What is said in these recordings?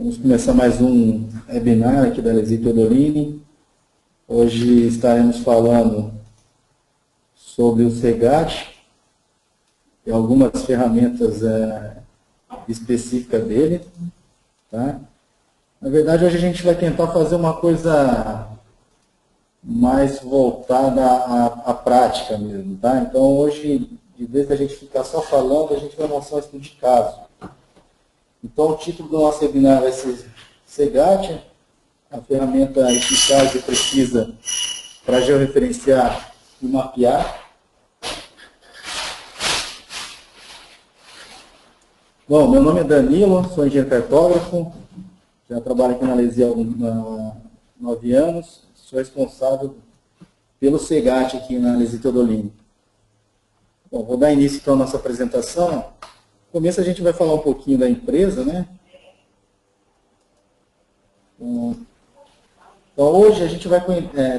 Vamos começar mais um webinar aqui da Lesi Teodolini. Hoje estaremos falando sobre o SEGAT e algumas ferramentas específicas dele. Tá? Na verdade, hoje a gente vai tentar fazer uma coisa mais voltada à prática mesmo. Tá? Então, hoje, de vez da gente ficar só falando, a gente vai mostrar um estudo de caso. Então, o título do nosso webinar vai ser SEGAT, a ferramenta eficaz e precisa para georreferenciar e mapear. Bom, meu nome é Danilo, sou engenheiro cartógrafo, já trabalho aqui na Lesi há 9 anos, sou responsável pelo SEGAT aqui na Lesi Teodolini. Bom, vou dar início então à nossa apresentação. No começo a gente vai falar um pouquinho da empresa, né? Então hoje a gente vai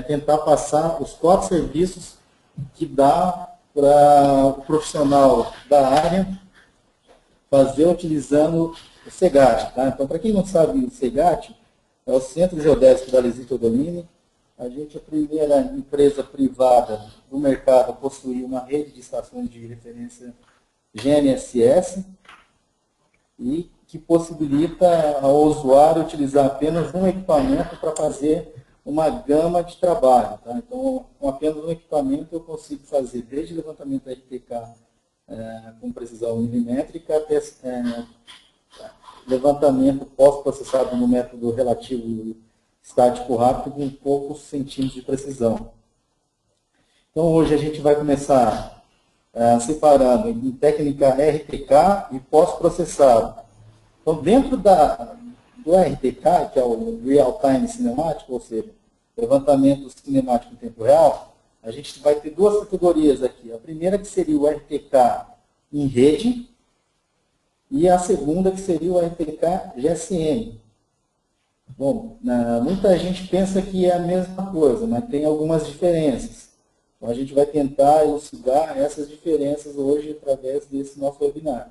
tentar passar os 4 serviços que dá para o profissional da área fazer utilizando o SEGAT. Tá? Então, para quem não sabe, o SEGAT é o Centro Geodésico da Lesi Teodolini. A gente é a primeira empresa privada do mercado a possuir uma rede de estações de referência GNSS e que possibilita ao usuário utilizar apenas um equipamento para fazer uma gama de trabalho. Tá? Então, com apenas um equipamento eu consigo fazer desde levantamento RTK com precisão milimétrica até levantamento pós-processado no método relativo estático rápido com poucos centímetros de precisão. Então, hoje a gente vai começar separando em técnica RTK e pós-processado. Então, dentro do RTK, que é o Real Time Cinematic, ou seja, levantamento cinemático em tempo real, a gente vai ter 2 categorias aqui. A primeira que seria o RTK em rede e a segunda que seria o RTK GSM. Bom, muita gente pensa que é a mesma coisa, mas tem algumas diferenças. Então, a gente vai tentar elucidar essas diferenças hoje através desse nosso webinar.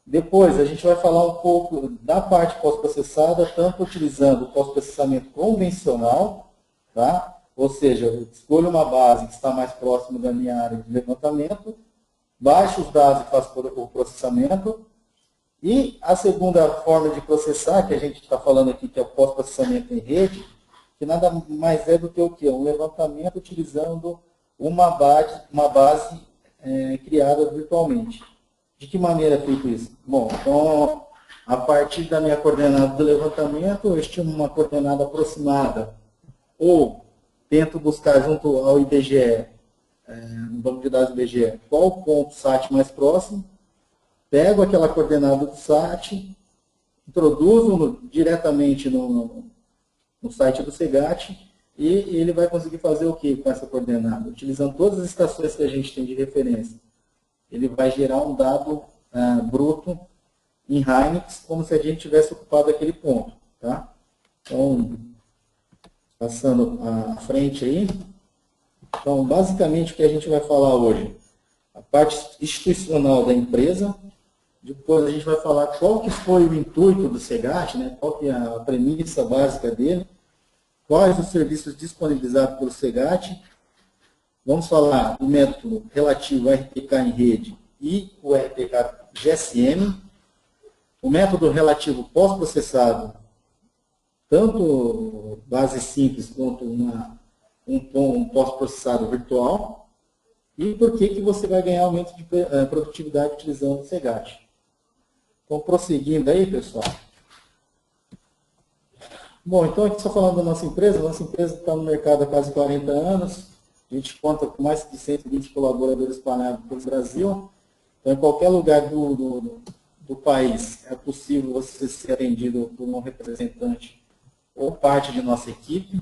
Depois, a gente vai falar um pouco da parte pós-processada, tanto utilizando o pós-processamento convencional, tá? Ou seja, eu escolho uma base que está mais próxima da minha área de levantamento, baixo os dados e faço o processamento. E a segunda forma de processar, que a gente está falando aqui, que é o pós-processamento em rede, que nada mais é do que o quê? Um levantamento utilizando uma base criada virtualmente. De que maneira é feito isso? Bom, então, a partir da minha coordenada do levantamento, eu estimo uma coordenada aproximada, ou tento buscar junto ao IBGE, no banco de dados IBGE, qual o ponto SAT mais próximo, pego aquela coordenada do SAT, introduzo diretamente no site do SEGAT, e ele vai conseguir fazer o que com essa coordenada? Utilizando todas as estações que a gente tem de referência. Ele vai gerar um dado bruto em Hynix, como se a gente tivesse ocupado aquele ponto. Tá? Então, passando à frente aí. Então, basicamente, o que a gente vai falar hoje? A parte institucional da empresa. Depois a gente vai falar qual que foi o intuito do SEGAT, né? Qual que é a premissa básica dele, quais os serviços disponibilizados pelo SEGAT. Vamos falar do método relativo ao RTK em rede e o RTK GSM. O método relativo pós-processado, tanto base simples quanto um pós-processado virtual. E por que você vai ganhar aumento de produtividade utilizando o SEGAT. Então, prosseguindo aí, pessoal. Bom, então aqui só falando da nossa empresa está no mercado há quase 40 anos. A gente conta com mais de 120 colaboradores espalhados pelo Brasil. Então, em qualquer lugar do país é possível você ser atendido por um representante ou parte de nossa equipe.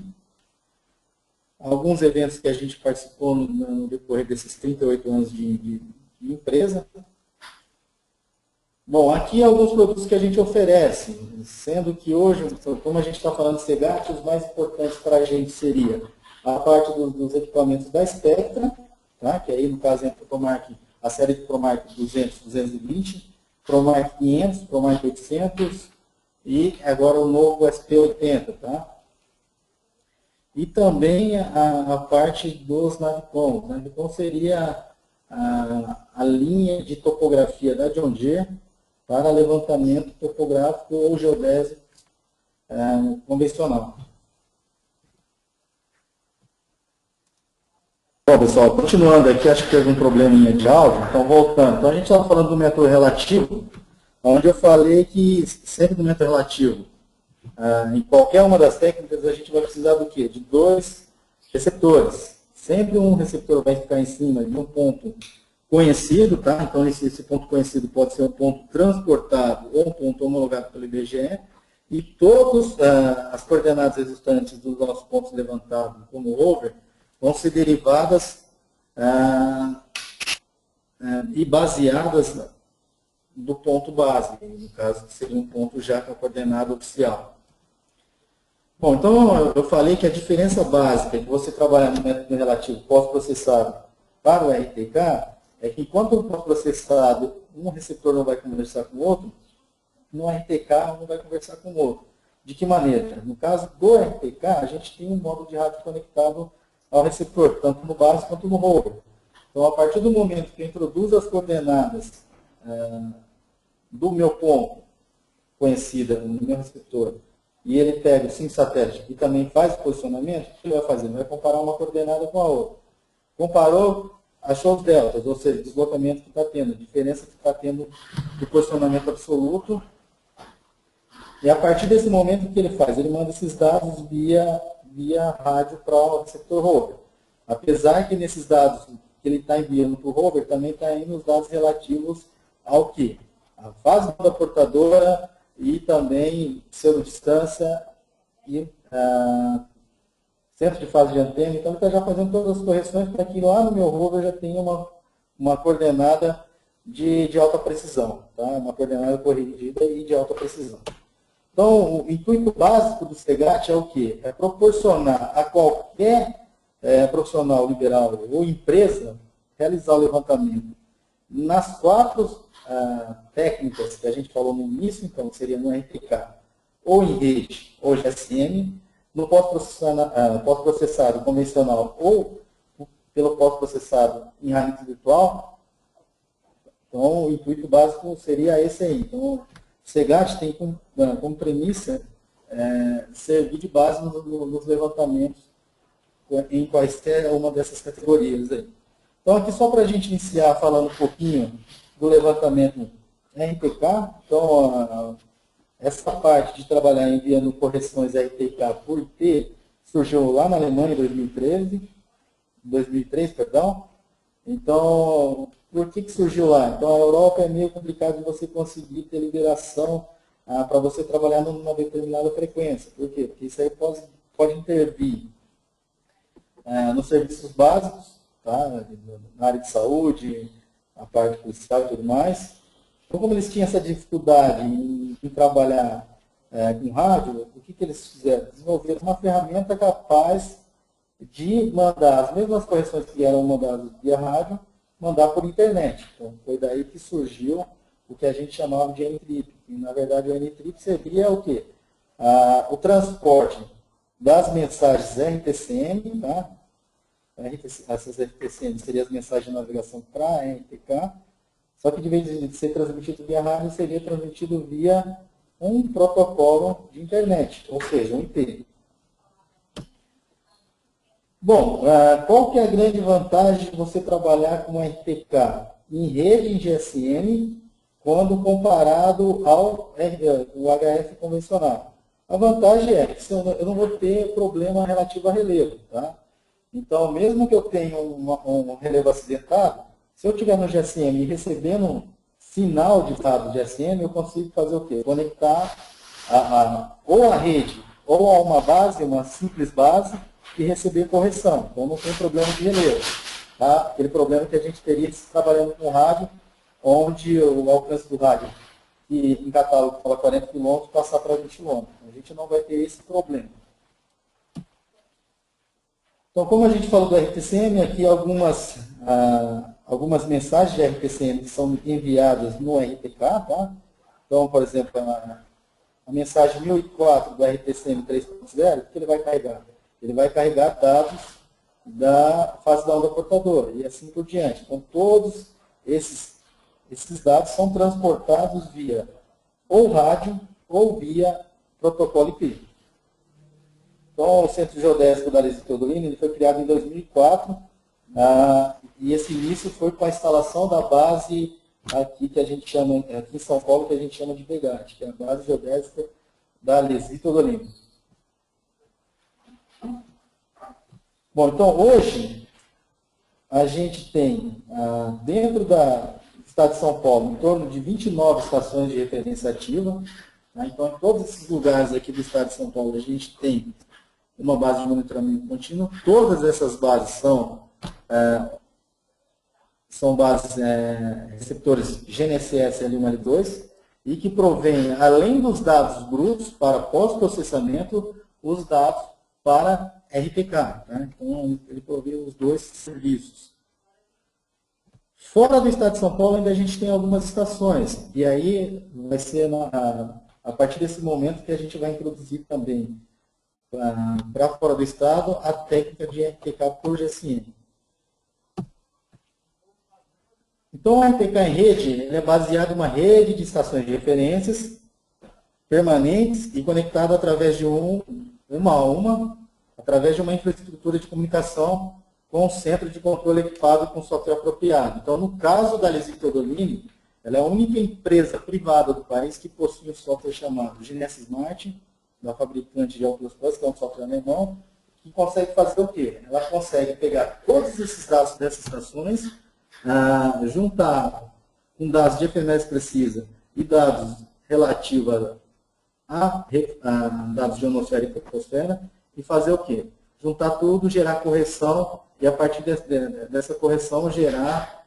Alguns eventos que a gente participou no decorrer desses 38 anos de empresa. Bom, aqui alguns produtos que a gente oferece, sendo que hoje, como a gente está falando de SEGAT, os mais importantes para a gente seria a parte dos equipamentos da Spectra, tá? Que aí no caso entra o Promark, a série de Promark 200, 220, Promark 500, Promark 800, e agora o novo SP80, tá? E também a parte dos Navicom. Navicom seria a linha de topografia da John Deere para levantamento topográfico ou geodésico convencional. Bom, pessoal, continuando aqui, acho que teve um probleminha de áudio, então voltando. Então a gente estava falando do método relativo, onde eu falei que sempre do método relativo, em qualquer uma das técnicas, a gente vai precisar do quê? De dois receptores. Sempre um receptor vai ficar em cima de um ponto conhecido, tá? Então esse ponto conhecido pode ser um ponto transportado ou um ponto homologado pelo IBGE, e todas as coordenadas resultantes dos nossos pontos levantados como rover vão ser derivadas e baseadas do ponto base, no caso que seria um ponto já com a coordenada oficial. Bom, então eu falei que a diferença básica de você trabalhar no método relativo pós-processado para o RTK é que enquanto o pós-processado um receptor não vai conversar com o outro, no RTK um não vai conversar com o outro. De que maneira? No caso do RTK, a gente tem um modo de rádio conectado ao receptor, tanto no base quanto no rover. Então, a partir do momento que eu introduzo as coordenadas do meu ponto conhecida no meu receptor, e ele pega o SIM satélite e também faz o posicionamento, o que ele vai fazer? Ele vai comparar uma coordenada com a outra. Comparou, achou os deltas, ou seja, o deslocamento que está tendo, a diferença que está tendo do posicionamento absoluto. E a partir desse momento, o que ele faz? Ele manda esses dados via rádio para o receptor rover. Apesar que nesses dados que ele está enviando para o rover, também está indo os dados relativos ao quê? A fase da portadora e também pseudodistância e centro de fase de antena. Então, ele está já fazendo todas as correções para que lá no meu rover já tenha uma coordenada de alta precisão, tá? Uma coordenada corrigida e de alta precisão. Então, o intuito básico do SEGAT é o quê? É proporcionar a qualquer profissional liberal ou empresa realizar o levantamento nas quatro técnicas que a gente falou no início, então seria no RTK, ou em rede, ou GSM, no pós-processado convencional ou pelo pós-processado em rede virtual. Então, o intuito básico seria esse aí. Então, o SEGAT tem como premissa servir de base nos levantamentos em quaisquer uma dessas categorias aí. Então, aqui só para a gente iniciar falando um pouquinho do levantamento RTK. Então, essa parte de trabalhar enviando correções RTK por T surgiu lá na Alemanha em 2003, perdão. Então, por que surgiu lá? Então, a Europa é meio complicado de você conseguir ter liberação para você trabalhar numa determinada frequência. Por quê? Porque isso aí pode intervir nos serviços básicos, tá? Na área de saúde, a parte policial e tudo mais. Então, como eles tinham essa dificuldade em trabalhar com rádio, o que eles fizeram? Desenvolveram uma ferramenta capaz de mandar as mesmas correções que eram mandadas via rádio, mandar por internet. Então, foi daí que surgiu o que a gente chamava de N-Trip. E, na verdade, o N-Trip seria o quê? O transporte das mensagens RTCM, tá? Essas RTCM seriam as mensagens de navegação para RTK, só que de vez de ser transmitido via rádio, seria transmitido via um protocolo de internet, ou seja, um IP. Bom, qual que é a grande vantagem de você trabalhar com RTK em rede em GSM quando comparado ao HF convencional? A vantagem é que eu não vou ter problema relativo a relevo, tá? Então, mesmo que eu tenha um relevo acidentado, se eu estiver no GSM e recebendo sinal de dado GSM, eu consigo fazer o quê? Conectar ou a rede ou a uma base, uma simples base, e receber correção. Então, não tem problema de relevo. Tá? Aquele problema que a gente teria trabalhando com rádio, onde o alcance do rádio, que em catálogo fala 40 km, passar para 20 km. A gente não vai ter esse problema. Então, como a gente falou do RTCM, aqui algumas mensagens de RTCM que são enviadas no RTK. Tá? Então, por exemplo, a a mensagem 1004 do RTCM 3.0, o que ele vai carregar? Ele vai carregar dados da fase da onda portadora e assim por diante. Então, todos esses dados são transportados via ou rádio ou via protocolo IP. Então, o Centro Geodésico da Alesi Teodolini ele foi criado em 2004, e esse início foi com a instalação da base aqui que a gente chama, aqui em São Paulo, que a gente chama de VEGAT, que é a base geodésica da Alesi Teodolini. Bom, então hoje a gente tem dentro do estado de São Paulo em torno de 29 estações de referência ativa. Então, em todos esses lugares aqui do estado de São Paulo, a gente tem uma base de monitoramento contínuo. Todas essas bases são bases receptores GNSS L1 L2 e que provêm, além dos dados brutos para pós-processamento, os dados para RPK. Tá? Então, ele provê os dois serviços. Fora do estado de São Paulo, ainda a gente tem algumas estações. E aí vai ser a partir desse momento que a gente vai introduzir também para fora do estado a técnica de RPK por GSM. Então, o RPK em rede ele é baseado em uma rede de estações de referências permanentes e conectado através de uma a uma, através de uma infraestrutura de comunicação com um centro de controle equipado com software apropriado. Então, no caso da Alesi Teodolini, ela é a única empresa privada do país que possui um software chamado GNS Smart, da fabricante de Oculus Plus, que é um software alemão, que consegue fazer o quê? Ela consegue pegar todos esses dados dessas estações, juntar com dados de efeméride precisa e dados relativos a dados de ionosfera e troposfera, e fazer o quê? Juntar tudo, gerar correção, e a partir dessa correção gerar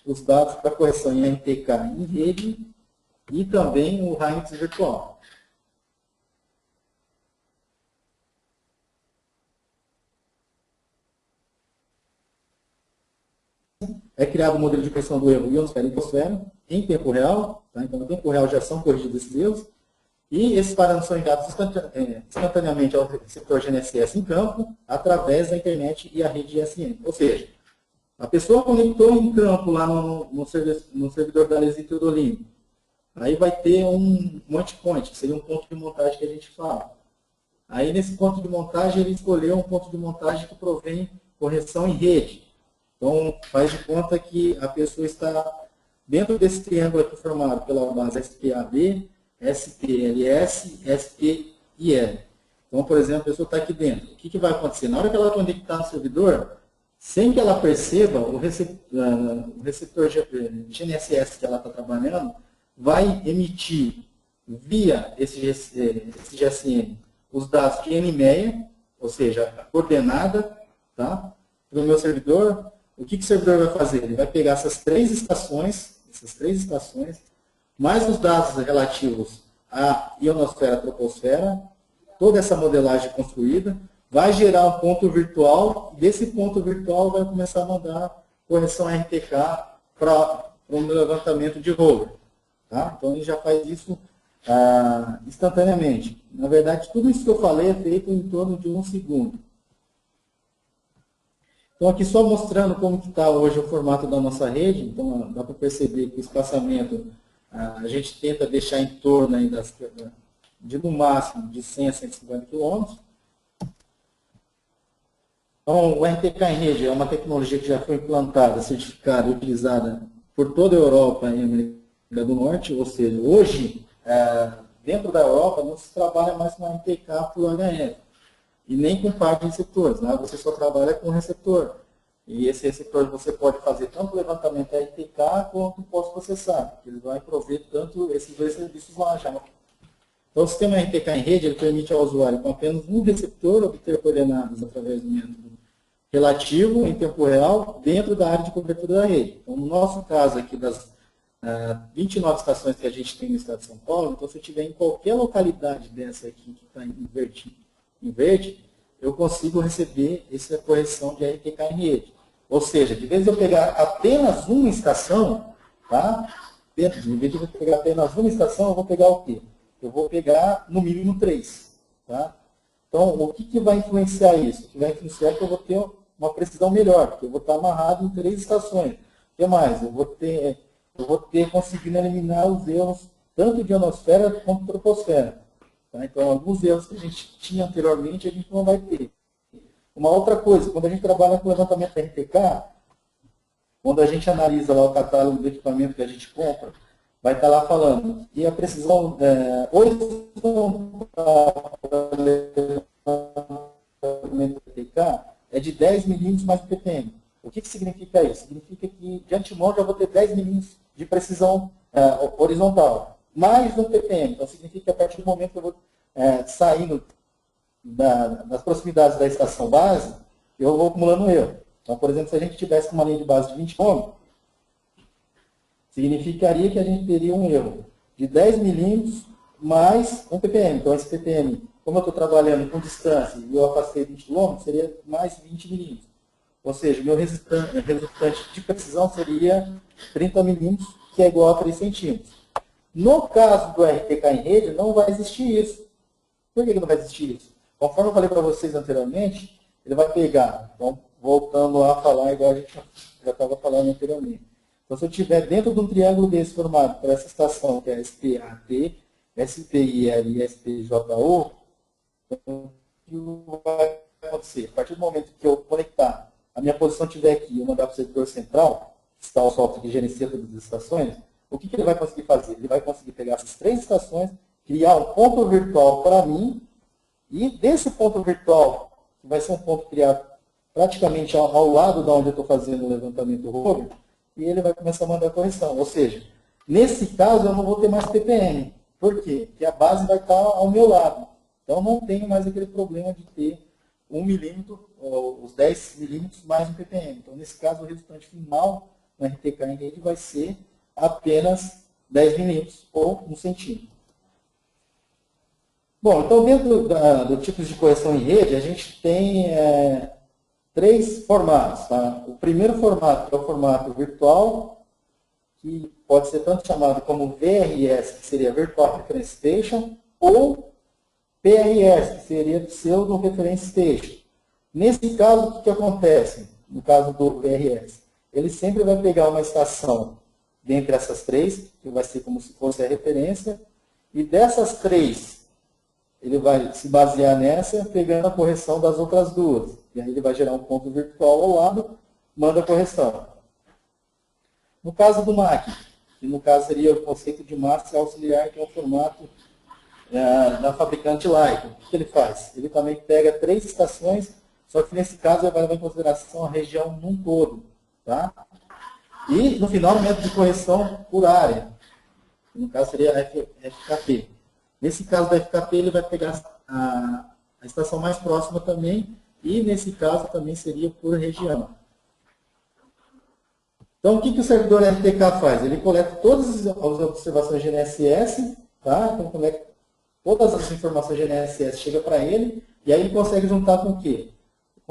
os dados para correção em NTK em rede e também o Reinix virtual. É criado um modelo de correção do erro ionosfera e troposfera em tempo real. Tá? Então, no tempo real já são corrigidos esses erros. E esses parâmetros são enviados instantaneamente ao receptor GNSS em campo, através da internet e a rede ISN. Ou seja, a pessoa conectou em campo lá no servidor da Alesi Teodolini. Aí vai ter um multipoint, que seria um ponto de montagem que a gente fala. Aí nesse ponto de montagem ele escolheu um ponto de montagem que provém correção em rede. Então faz de conta que a pessoa está dentro desse triângulo aqui formado pela base SPAB, SPLS, SPIL. Então, por exemplo, a pessoa está aqui dentro. O que vai acontecer? Na hora que ela conectar no servidor, sem que ela perceba, o receptor GNSS que ela está trabalhando vai emitir via esse GSM os dados de NMEA, ou seja, a coordenada, tá? Para o meu servidor. O que o servidor vai fazer? Ele vai pegar essas três estações, mais os dados relativos à ionosfera, troposfera, toda essa modelagem construída, vai gerar um ponto virtual, e desse ponto virtual vai começar a mandar correção RTK para um levantamento de rover. Tá? Então ele já faz isso instantaneamente. Na verdade, tudo isso que eu falei é feito em torno de 1 segundo. Então aqui só mostrando como que está hoje o formato da nossa rede. Então dá para perceber que o espaçamento a gente tenta deixar em torno aí de no máximo de 100 a 150 km. Então, o RTK em rede é uma tecnologia que já foi implantada, certificada e utilizada por toda a Europa e América do Norte. Ou seja, hoje, dentro da Europa, não se trabalha mais com RTK por HF. E nem com par de receptores. Lá você só trabalha com receptor. E esse receptor você pode fazer tanto levantamento RTK quanto pós-processar. Ele vai prover tanto esses dois serviços lá já. Então, o sistema RTK em rede ele permite ao usuário, com apenas um receptor, obter coordenadas através do método relativo, em tempo real, dentro da área de cobertura da rede. Então, no nosso caso aqui, das 29 estações que a gente tem no estado de São Paulo, então, se eu estiver em qualquer localidade dessa aqui que está em verde, eu consigo receber essa correção de RTK em rede. Ou seja, de vez de eu pegar apenas uma estação, tá? De vez de eu pegar apenas uma estação, eu vou pegar o quê? eu vou pegar no mínimo 3. Tá? Então, o que vai influenciar isso? O que vai influenciar é que eu vou ter uma precisão melhor, porque eu vou estar amarrado em 3 estações. O que mais? Eu vou ter conseguindo eliminar os erros tanto de ionosfera quanto de troposfera. Tá? Então, alguns erros que a gente tinha anteriormente, a gente não vai ter. Uma outra coisa, quando a gente trabalha com levantamento RTK, quando a gente analisa lá o catálogo do equipamento que a gente compra, vai estar lá falando que a precisão horizontal para levantamento RTK é de 10 milímetros mais um ppm. O que significa isso? Significa que de antemão já vou ter 10 milímetros de precisão horizontal, mais um ppm. Então significa que a partir do momento que eu vou saindo das proximidades da estação base, eu vou acumulando erro. Então, por exemplo, se a gente tivesse uma linha de base de 20 km, significaria que a gente teria um erro de 10 milímetros mais um ppm. Então, esse ppm, como eu estou trabalhando com distância e eu afastei 20 km, seria mais 20 milímetros. Ou seja, o meu resultante de precisão seria 30 milímetros, que é igual a 3 centímetros. No caso do RTK em rede, não vai existir isso. Por que não vai existir isso? Conforme eu falei para vocês anteriormente, ele vai pegar, então, voltando a falar igual a gente já estava falando anteriormente. Então, se eu estiver dentro de um triângulo desse formado por essa estação, que é SPAT, SPIL e SPJO, então, o que vai acontecer? A partir do momento que eu conectar, a minha posição estiver aqui e eu mandar para o servidor central, que está o software que gerencia todas as estações, o que ele vai conseguir fazer? Ele vai conseguir pegar essas 3 estações, criar um ponto virtual para mim, e desse ponto virtual, que vai ser um ponto criado praticamente ao lado de onde eu estou fazendo o levantamento rover, e ele vai começar a mandar correção. Ou seja, nesse caso eu não vou ter mais ppm. Por quê? Porque a base vai estar ao meu lado. Então não tenho mais aquele problema de ter 1 milímetro, ou os 10 milímetros mais um ppm. Então nesse caso o resultante final no RTK em rede vai ser apenas 10 milímetros ou 1 centímetro. Bom, então dentro do tipos de correção em rede, a gente tem 3 formatos. Tá? O primeiro formato é o formato virtual, que pode ser tanto chamado como VRS, que seria Virtual Reference Station, ou PRS, que seria Pseudo Reference Station. Nesse caso, o que acontece? No caso do VRS, ele sempre vai pegar uma estação dentre essas 3, que vai ser como se fosse a referência, e dessas 3, ele vai se basear nessa, pegando a correção das outras 2. E aí ele vai gerar um ponto virtual ao lado, manda a correção. No caso do MAC, que no caso seria o conceito de massa auxiliar, que é o formato da fabricante Leica. O que ele faz? Ele também pega 3 estações, só que nesse caso ele vai levar em consideração a região num todo. Tá? E no final, o método de correção por área. No caso seria a FKP. Nesse caso da FKP, ele vai pegar a estação mais próxima também, e nesse caso também seria por região. Então, o que o servidor RTK faz? Ele coleta todas as observações GNSS, tá? Então, coleta todas as informações GNSS, chega para ele, e aí ele consegue juntar com o quê?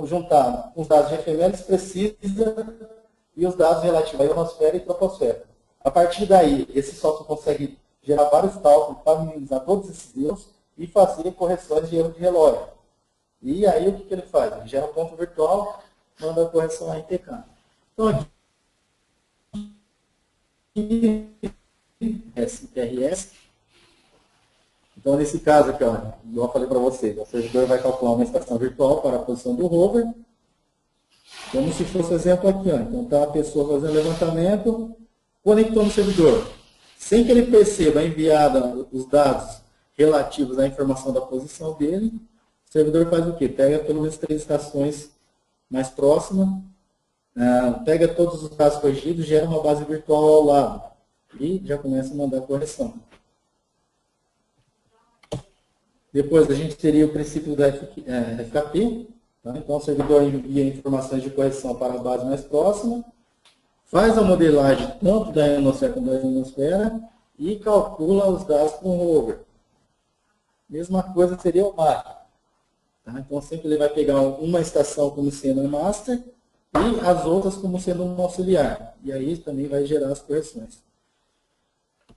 Juntar os dados de FML precisa e os dados relativos à ionosfera e troposfera. A partir daí, esse software consegue gerar vários cálculos para minimizar todos esses erros e fazer correções de erro de relógio. E aí, o que ele faz? Ele gera um ponto virtual, manda a correção RTK. Então, aqui, SPRS. Então, nesse caso aqui, ó, igual eu falei para vocês, o servidor vai calcular uma estação virtual para a posição do rover, como se fosse o exemplo aqui. Ó. Então, está a pessoa fazendo levantamento, conectou no servidor. Sem que ele perceba a enviada os dados relativos à informação da posição dele, o servidor faz o quê? Pega pelo menos 3 estações mais próximas, pega todos os dados corrigidos, gera uma base virtual ao lado e já começa a mandar a correção. Depois a gente teria o princípio da FKP. Tá? Então o servidor envia informações de correção para a base mais próxima, faz a modelagem tanto da ionosfera quanto da ionosfera e calcula os dados com o rover. Mesma coisa seria o MAC. Tá? Então sempre ele vai pegar uma estação como sendo um master e as outras como sendo um auxiliar. E aí também vai gerar as correções.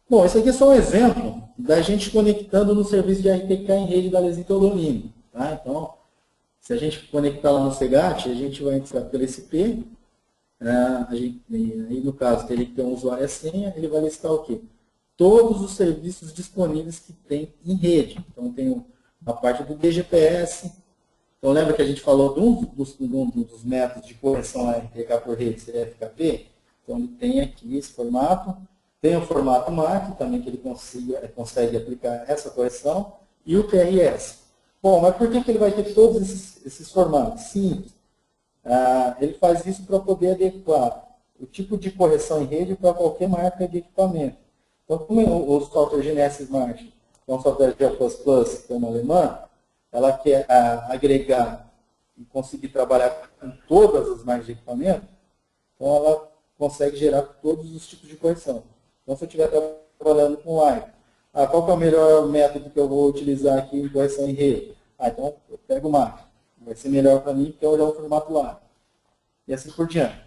Bom, esse aqui é só um exemplo da gente conectando no serviço de RTK em rede da Lesitolomini. Tá? Então, se a gente conectar lá no SEGAT, a gente vai entrar pelo SP, aí no caso teria que ter um usuário e a senha, ele vai listar o quê? Todos os serviços disponíveis que tem em rede. Então, tem a parte do DGPS. Então, lembra que a gente falou de um dos métodos de correção RTK por rede, seria FKP? Então, ele tem aqui esse formato. Tem o formato MAC, também que ele consegue aplicar essa correção. E o TRS. Bom, mas por que ele vai ter todos esses formatos? Simples. Ele faz isso para poder adequar o tipo de correção em rede para qualquer marca de equipamento. Então, como o software GNS Smart, que é um software G++, que é uma alemã, ela quer agregar e conseguir trabalhar com todas as marcas de equipamento, então ela consegue gerar todos os tipos de correção. Então, se eu estiver trabalhando com live, qual que é o melhor método que eu vou utilizar aqui em correção em rede? Então eu pego o MAC. Vai ser melhor para mim, porque eu olhar o formato lá. E assim por diante.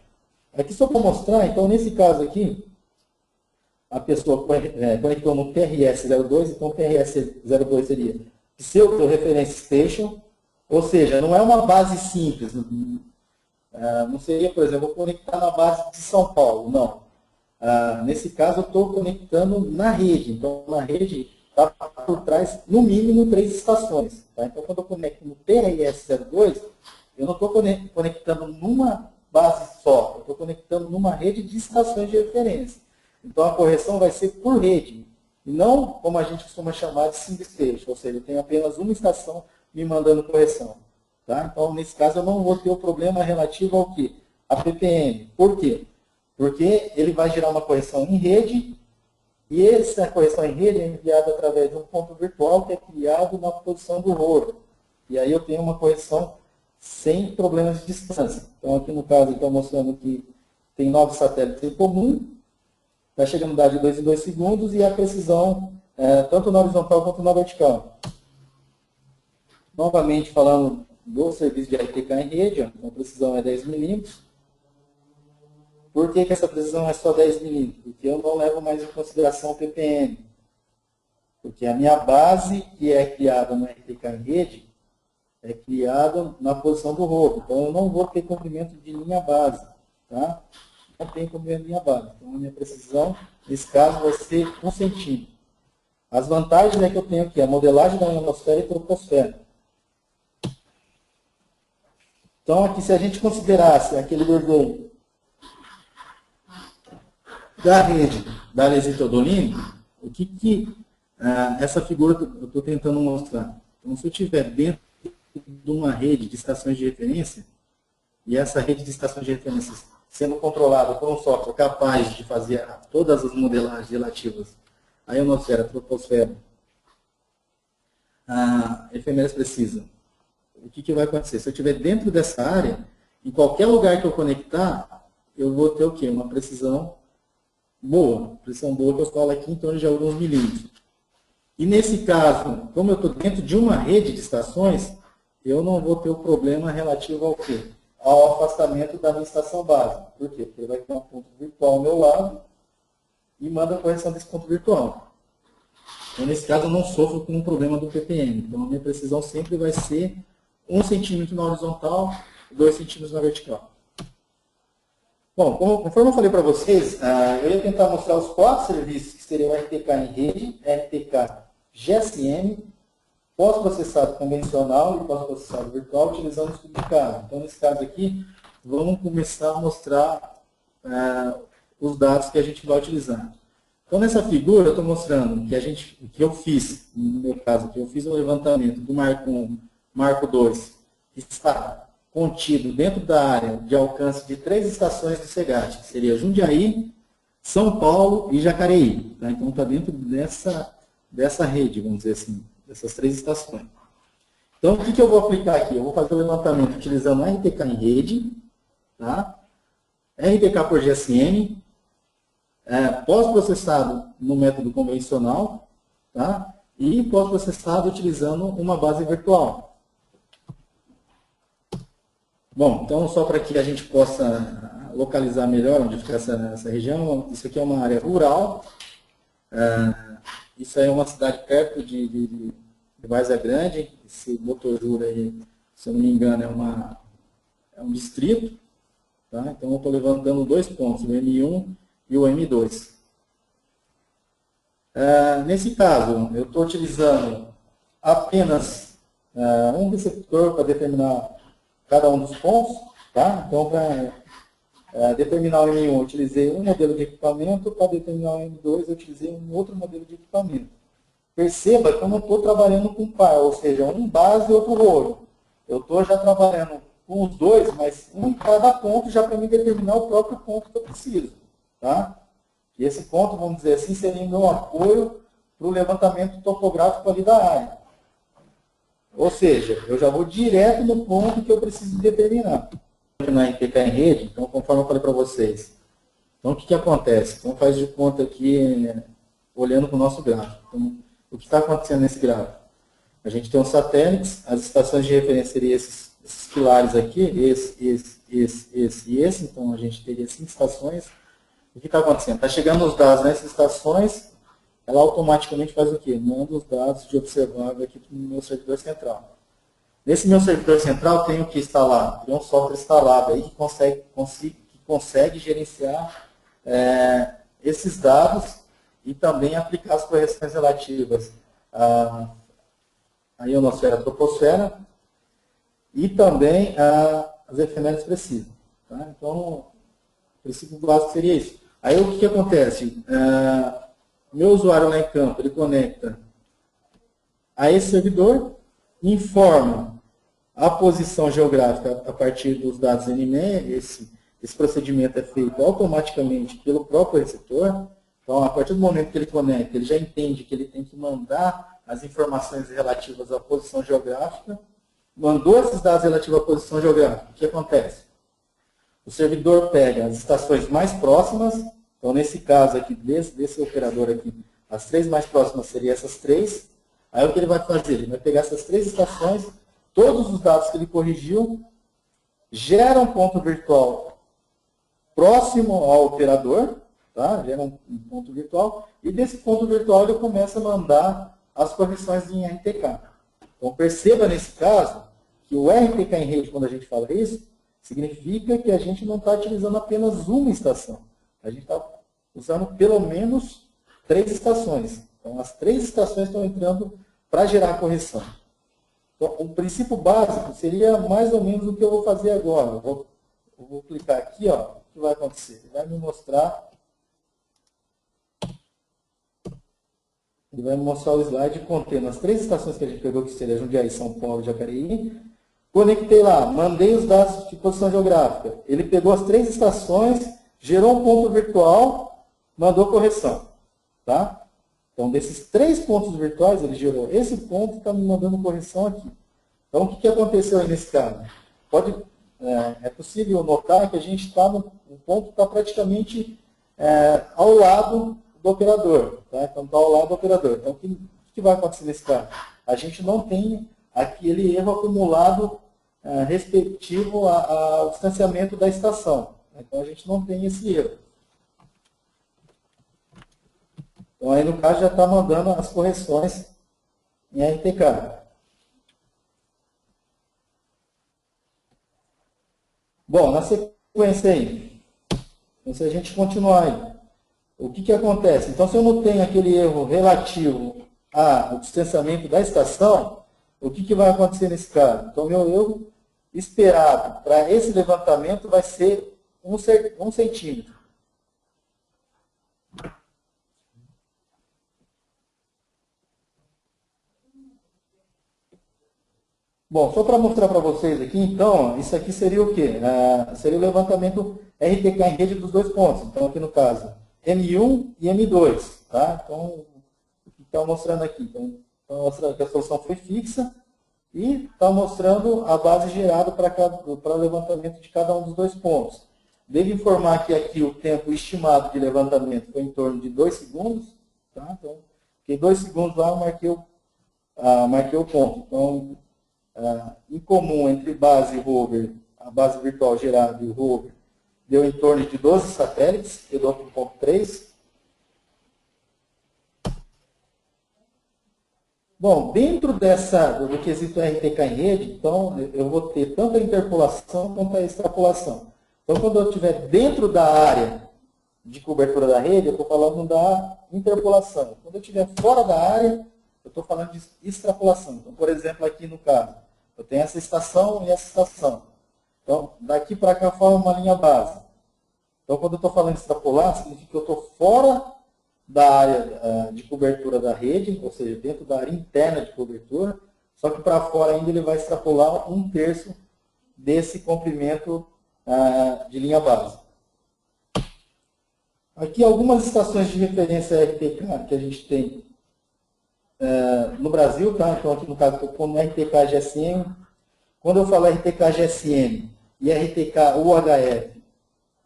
Aqui só para mostrar, então nesse caso aqui, a pessoa conectou no TRS02, então o TRS02 seria Pseudo Reference Station, ou seja, não é uma base simples. Não seria, por exemplo, vou conectar na base de São Paulo, não. Nesse caso, eu estou conectando na rede. Então, na rede, está por trás, no mínimo, 3 estações. Tá? Então, quando eu conecto no TRS02, eu não estou conectando numa base só. Eu estou conectando numa rede de estações de referência. Então, a correção vai ser por rede. E não, como a gente costuma chamar, de single station. Ou seja, eu tenho apenas uma estação me mandando correção. Tá? Então, nesse caso, eu não vou ter o problema relativo ao quê? A ppm. Por quê? Porque ele vai gerar uma correção em rede, e essa correção em rede é enviada através de um ponto virtual que é criado na posição do rolo. E aí eu tenho uma correção sem problemas de distância. Então aqui no caso estou mostrando que tem 9 satélites em comum, está chegando a dar de 2 em 2 segundos, e a precisão tanto na horizontal quanto na vertical. Novamente falando do serviço de RTK em rede, a precisão é 10 milímetros. Por que essa precisão é só 10 milímetros? Porque eu não levo mais em consideração o ppm. Porque a minha base, que é criada no RTK em rede, é criada na posição do rolo. Então, eu não vou ter comprimento de linha base. Tá? Não tem comprimento de linha base. Então, a minha precisão, nesse caso, vai ser 1 centímetro. As vantagens é que eu tenho aqui a modelagem da ionosfera e troposfera. Então, aqui, se a gente considerasse aquele desenho da rede da Lesitolomini, o que essa figura eu estou tentando mostrar? Então, se eu estiver dentro de uma rede de estações de referência, e essa rede de estações de referência sendo controlada por um software capaz de fazer todas as modelagens relativas à ionosfera, à troposfera, a efemérides precisa, o que vai acontecer? Se eu estiver dentro dessa área, em qualquer lugar que eu conectar, eu vou ter o quê? Uma precisão boa. Precisão boa que eu falo aqui em torno de alguns milímetros. E nesse caso, como eu estou dentro de uma rede de estações, eu não vou ter o problema relativo ao quê? Ao afastamento da minha estação base. Por quê? Porque ele vai ter um ponto virtual ao meu lado e manda a correção desse ponto virtual. Então, nesse caso, eu não sofro com o problema do ppm. Então, a minha precisão sempre vai ser 1 centímetro na horizontal, 2 centímetros na vertical. Bom, conforme eu falei para vocês, eu ia tentar mostrar os 4 serviços que seriam RTK em rede, RTK GSM, pós-processado convencional e pós-processado virtual, utilizando o estudo de caso. Então, nesse caso aqui, vamos começar a mostrar os dados que a gente vai utilizar. Então, nessa figura, eu estou mostrando que eu fiz, no meu caso aqui, eu fiz um levantamento do Marco 1, Marco 2, que está contido dentro da área de alcance de 3 estações do SEGAT, que seria Jundiaí, São Paulo e Jacareí. Tá? Então, está dentro dessa rede, vamos dizer assim, dessas 3 estações. Então, o que eu vou aplicar aqui? Eu vou fazer o levantamento utilizando RTK em rede, tá? RTK por GSM, pós-processado no método convencional, tá? E pós-processado utilizando uma base virtual. Bom, então só para que a gente possa localizar melhor onde fica essa região, isso aqui é uma área rural, isso aí é uma cidade perto de Várzea Grande. Esse Botojura aí, se eu não me engano, é um distrito. Tá? Então, eu estou levantando 2 pontos, o M1 e o M2. Nesse caso, eu estou utilizando apenas um receptor para determinar cada um dos pontos. Tá? Então, para determinar o M1, eu utilizei um modelo de equipamento, para determinar o M2, eu utilizei um outro modelo de equipamento. Perceba que eu não estou trabalhando com par, ou seja, um base e outro rolo. Eu estou já trabalhando com os dois, mas um em cada ponto já para me determinar o próprio ponto que eu preciso. Tá? E esse ponto, vamos dizer assim, seria meu apoio para o levantamento topográfico ali da área. Ou seja, eu já vou direto no ponto que eu preciso determinar. Na RPK em rede, então, conforme eu falei para vocês. Então, o que acontece? Então, faz de conta aqui, olhando para o nosso gráfico. Então, o que está acontecendo nesse gráfico? A gente tem os satélites, as estações de referência seriam esses pilares aqui, esse e esse. Então, a gente teria 5 estações. O que está acontecendo? Está chegando os dados nessas estações, ela automaticamente faz o quê? Manda os dados de observável aqui para o meu servidor central. Nesse meu servidor central, tenho que instalar, tem um software instalado aí que consegue gerenciar esses dados e também aplicar as correções relativas à ionosfera, à troposfera e também às efemérides precisas. Tá? Então, o princípio básico seria isso. Aí, o que acontece? Meu usuário lá em campo, ele conecta a esse servidor, informa a posição geográfica a partir dos dados NME. Esse procedimento é feito automaticamente pelo próprio receptor. Então, a partir do momento que ele conecta, ele já entende que ele tem que mandar as informações relativas à posição geográfica. Mandou esses dados relativos à posição geográfica. O que acontece? O servidor pega as estações mais próximas. Então, nesse caso aqui, desse operador aqui, as 3 mais próximas seriam essas 3. Aí, o que ele vai fazer? Ele vai pegar essas 3 estações, todos os dados que ele corrigiu, gera um ponto virtual próximo ao operador, tá? Gera um ponto virtual, e desse ponto virtual ele começa a mandar as correções em RTK. Então, perceba nesse caso que o RTK em rede, quando a gente fala isso, significa que a gente não está utilizando apenas uma estação. A gente está usando pelo menos 3 estações. Então, as 3 estações estão entrando para gerar a correção. Então, o princípio básico seria mais ou menos o que eu vou fazer agora. Eu vou clicar aqui, ó, o que vai acontecer? Ele vai me mostrar o slide contendo as 3 estações que a gente pegou, que seria Jundiaí, São Paulo e Jacareí. Conectei lá, mandei os dados de posição geográfica. Ele pegou as 3 estações, gerou um ponto virtual, mandou correção. Tá? Então, desses 3 pontos virtuais, ele gerou esse ponto e está me mandando correção aqui. Então, o que aconteceu aí nesse caso? É possível notar que a gente está o ponto está praticamente ao lado do operador. Tá? Então, está ao lado do operador. Então, o que vai acontecer nesse caso? A gente não tem aquele erro acumulado respectivo ao distanciamento da estação. Então, a gente não tem esse erro. Então, aí no caso já está mandando as correções em RTK. Bom, na sequência aí, então se a gente continuar aí, o que acontece? Então, se eu não tenho aquele erro relativo ao distanciamento da estação, o que vai acontecer nesse caso? Então, meu erro esperado para esse levantamento vai ser 1 centímetro. Bom, só para mostrar para vocês aqui, então, isso aqui seria o quê? Seria o levantamento RTK em rede dos 2 pontos. Então, aqui no caso, M1 e M2. Tá? Então, o que está mostrando aqui? Então, está mostrando que a solução foi fixa e está mostrando a base gerada para o levantamento de cada um dos 2 pontos. Devo informar que aqui o tempo estimado de levantamento foi em torno de 2 segundos. Tá? Então, fiquei 2 segundos lá, marquei o ponto. Então, em comum entre base e rover, a base virtual gerada e o rover, deu em torno de 12 satélites, eu dou 1.3. Bom, dentro do quesito RTK em rede, então, eu vou ter tanto a interpolação quanto a extrapolação. Então, quando eu estiver dentro da área de cobertura da rede, eu estou falando da interpolação. Quando eu estiver fora da área, eu estou falando de extrapolação. Então, por exemplo, aqui no caso, eu tenho essa estação e essa estação. Então, daqui para cá forma uma linha base. Então, quando eu estou falando de extrapolar, significa que eu estou fora da área de cobertura da rede, ou seja, dentro da área interna de cobertura, só que para fora ainda ele vai extrapolar 1/3 desse comprimento de linha base. Aqui algumas estações de referência RTK que a gente tem no Brasil, tá? Então aqui no caso estou pondo RTK GSM. Quando eu falo RTK GSM e RTK UHF,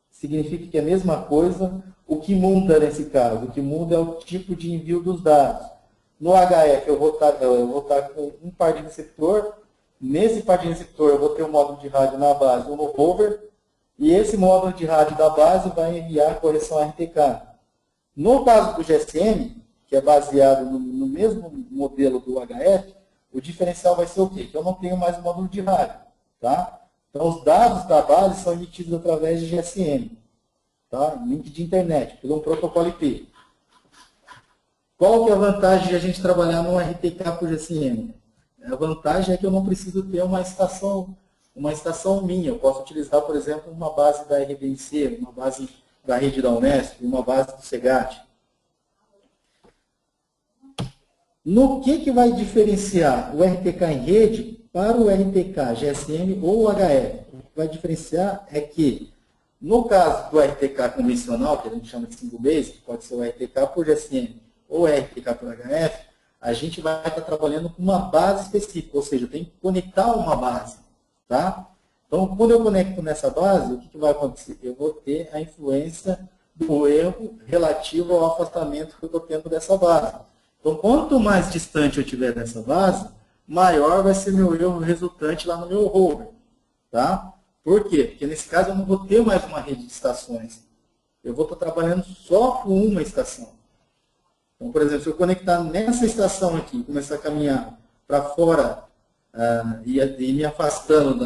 significa que é a mesma coisa. O que muda nesse caso? O que muda é o tipo de envio dos dados. No HF eu vou estar com um par de receptor. Nesse par de receptor eu vou ter um módulo de rádio na base, um no over. E esse módulo de rádio da base vai enviar a correção RTK. No caso do GSM, que é baseado no mesmo modelo do HF, o diferencial vai ser o quê? Que eu não tenho mais o módulo de rádio. Tá? Então, os dados da base são emitidos através de GSM. Tá? Link de internet, pelo um protocolo IP. Qual que é a vantagem de a gente trabalhar no RTK por GSM? A vantagem é que eu não preciso ter uma estação minha. Eu posso utilizar, por exemplo, uma base da RBNC, uma base da rede da Unesp, uma base do SEGAT. No que vai diferenciar o RTK em rede para o RTK GSM ou HF? O que vai diferenciar é que, no caso do RTK convencional, que a gente chama de single base, que pode ser o RTK por GSM ou RTK por HF, a gente vai estar trabalhando com uma base específica, ou seja, eu tenho que conectar uma base. Tá? Então, quando eu conecto nessa base, o que vai acontecer? Eu vou ter a influência do erro relativo ao afastamento que eu estou tendo dessa base. Então, quanto mais distante eu estiver dessa base, maior vai ser meu erro resultante lá no meu over. Tá? Por quê? Porque nesse caso eu não vou ter mais uma rede de estações. Eu vou estar trabalhando só com uma estação. Então, por exemplo, se eu conectar nessa estação aqui, começar a caminhar para fora e me afastando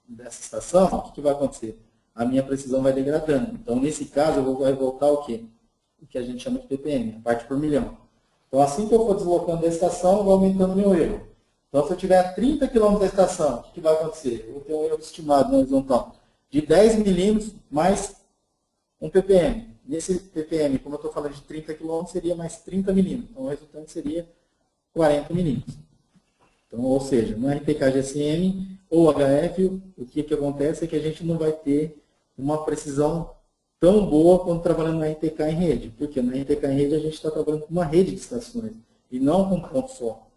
dessa estação, o que vai acontecer? A minha precisão vai degradando. Então, nesse caso, vai voltar o quê? O que a gente chama de ppm, a parte por milhão. Então, assim que eu for deslocando da estação, eu vou aumentando o meu erro. Então, se eu tiver a 30 km da estação, o que vai acontecer? Eu vou ter um erro estimado na horizontal de 10 milímetros mais 1 ppm. Nesse ppm, como eu estou falando de 30 km, seria mais 30 milímetros. Então, o resultante seria 40 milímetros. Então, ou seja, no RTK GSM ou HF, o que acontece é que a gente não vai ter uma precisão tão boa quanto trabalhando no RTK em rede. Porque no RTK em rede a gente está trabalhando com uma rede de estações e não com um ponto só.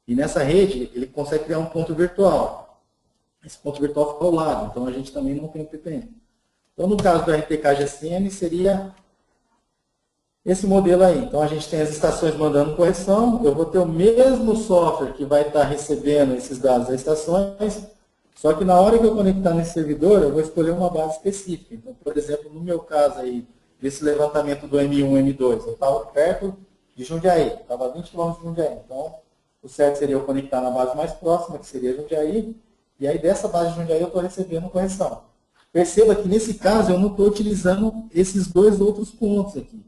E nessa rede, ele consegue criar um ponto virtual. Esse ponto virtual fica ao lado, então a gente também não tem o ppm. Então, no caso do RTK GSM, seria esse modelo aí. Então, a gente tem as estações mandando correção, eu vou ter o mesmo software que vai estar recebendo esses dados das estações, só que na hora que eu conectar nesse servidor, eu vou escolher uma base específica. Então, por exemplo, no meu caso aí, desse levantamento do M1 e M2, eu estava perto de Jundiaí, estava a 20 km de Jundiaí. Então, o certo seria eu conectar na base mais próxima, que seria Jundiaí, e aí dessa base de Jundiaí eu estou recebendo correção. Perceba que nesse caso eu não estou utilizando esses dois outros pontos aqui.